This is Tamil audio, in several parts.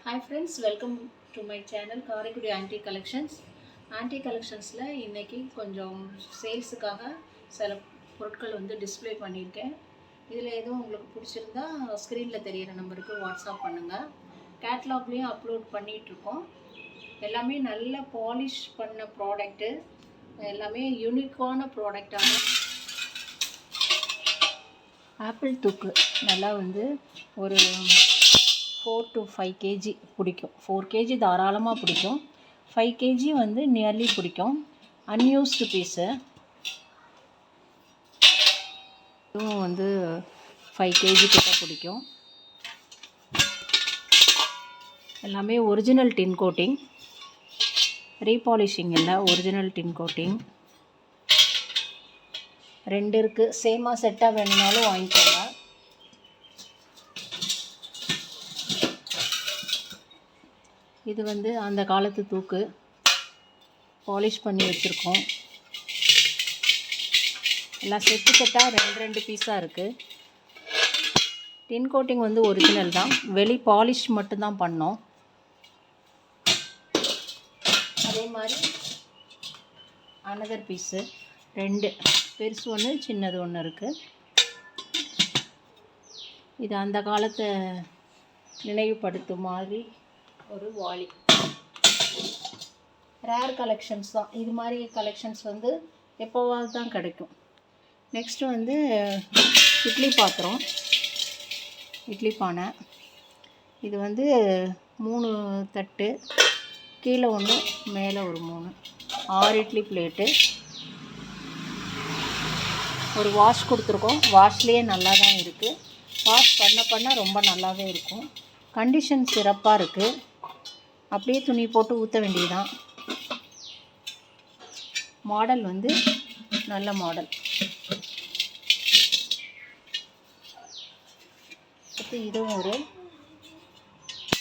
Hi friends, welcome to my channel Karikudi Antique Collections. Antique Collectionsல இன்னைக்கு கொஞ்சம் சேல்ஸுக்காக சில பொருட்கள் டிஸ்ப்ளே பண்ணியிருக்கேன். இதில் எதுவும் உங்களுக்கு பிடிச்சிருந்தா ஸ்க்ரீனில் தெரிகிற நம்பருக்கு வாட்ஸ்அப் பண்ணுங்கள். கேட்லாக்லேயும் அப்லோட் பண்ணிகிட்ருக்கோம். எல்லாமே நல்ல பாலிஷ் பண்ண ப்ராடக்ட்டு, எல்லாமே யூனிக்கான ப்ராடக்டான ஆப்பிள் தூக்கு நல்லா ஒரு 4 to 5 kg பிடிக்கும். 4 kg தாராளமாக பிடிக்கும். 5 kg நியர்லி பிடிக்கும். அன்யூஸ்டு பீஸு இதுவும் 5 kg கிட்ட பிடிக்கும். எல்லாமே ஒரிஜினல் டின் கோட்டிங், ரீபாலிஷிங் இல்லை, ஒரிஜினல் டின் கோட்டிங். 2 இருக்குது. சேமாக செட்டாக வேணுனாலும் வாங்கிக்கோங்க. இது அந்த காலத்து தூக்கு, பாலிஷ் பண்ணி வச்சுருக்கோம். எல்லாம் செட்டாக 2 பீஸாக இருக்குது. டின் கோட்டிங் ஒரிஜினல் தான், வெளி பாலிஷ் மட்டும்தான் பண்ணோம். அதே மாதிரி அனதர் பீஸு 2, பெருசு ஒன்று சின்னது ஒன்று இருக்குது. இது அந்த காலத்தை நினைவுபடுத்தும் மாதிரி ஒரு வாளி. ரேர் கலெக்ஷன்ஸ் தான். இது மாதிரி கலெக்ஷன்ஸ் எப்போவாது தான் கிடைக்கும். நெக்ஸ்ட்டு இட்லி பாத்திரம், இட்லி பானை. இது 3 தட்டு, கீழே 1 மேலே ஒரு 3, 6 இட்லி பிளேட்டு. ஒரு வாஷ் கொடுத்துருக்கோம். வாஷ்லேயே நல்லா தான் இருக்குது. வாஷ் பண்ண ரொம்ப நல்லாவே இருக்கும். கண்டிஷன் சிறப்பாக இருக்குது. அப்படியே துணி போட்டு ஊற்ற வேண்டியதுதான். மாடல் நல்ல மாடல். இதுவும்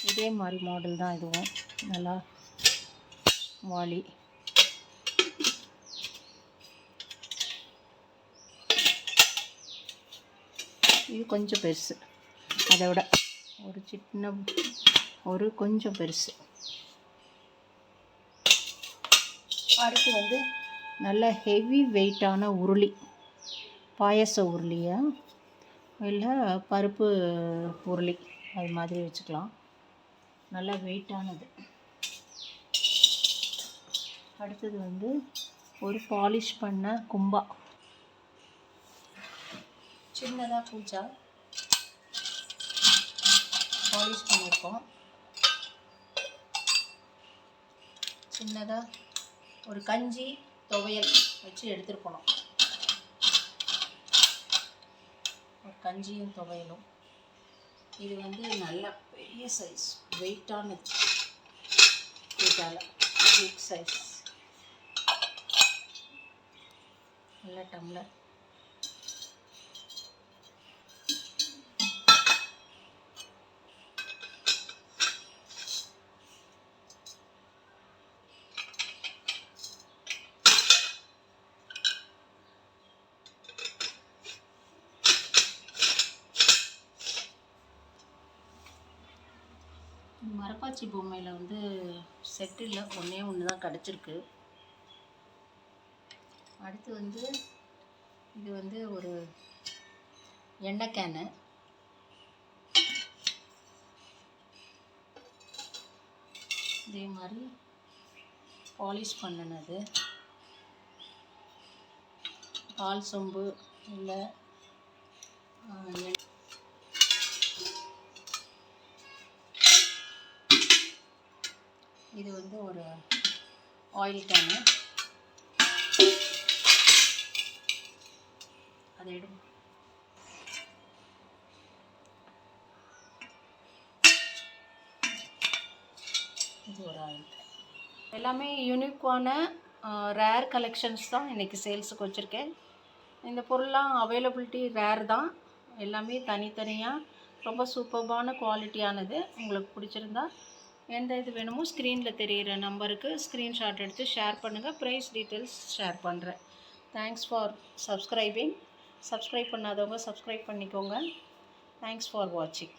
இதே மாதிரி மாடல் தான். இதுவும் நல்லா வாளி. இது கொஞ்சம் பெருசு, அதை விட கொஞ்சம் பெருசு. அடுத்து நல்ல ஹெவி வெயிட்டான உருளி, பாயச உருளியா இல்லை பருப்பு உருளி, அது மாதிரி வச்சுக்கலாம். நல்ல வெயிட்டானது. அடுத்தது ஒரு பாலிஷ் பண்ண கும்பா, சின்னதாக பூச்சா பாலிஷ் பண்ணியிருக்கோம். சின்னதாக ஒரு கஞ்சி துவையல் வச்சு எடுத்துகிட்டு போனோம். ஒரு கஞ்சியும் துவையலும். இது நல்ல பெரிய சைஸ், வெயிட்டானது. Big size. நல்ல டம்ளர். மரப்பாச்சி பொம்மையில் செட்டில் ஒன்று தான் கிடச்சிருக்கு. அடுத்து இது ஒரு எண்ணெய் கேனு. இதே மாதிரி பாலிஷ் பண்ணினது. பால் சொம்பு இல்லை, இது ஒரு ஆயில் கேனு. அதை எடுக்கும். இது ஒரு ஆயில் கேன். எல்லாமே யூனிக்கான ரேர் கலெக்ஷன்ஸ் தான் இன்றைக்கி சேல்ஸுக்கு வச்சுருக்கேன். இந்த பொருள்லாம் அவைலபிலிட்டி ரேர் தான். எல்லாமே தனித்தனியாக ரொம்ப சூப்பர்பான குவாலிட்டியானது. உங்களுக்கு பிடிச்சிருந்தா எந்த இது வேணுமோ ஸ்க்ரீனில் தெரிகிற நம்பருக்கு ஸ்க்ரீன்ஷாட் எடுத்து ஷேர் பண்ணுங்கள். ப்ரைஸ் டீட்டெயில்ஸ் ஷேர் பண்ணுறேன். Thanks for subscribing. சப்ஸ்கிரைப் பண்ணாதவங்க சப்ஸ்கிரைப் பண்ணிக்கோங்க. தேங்க்ஸ் ஃபார் வாட்சிங்.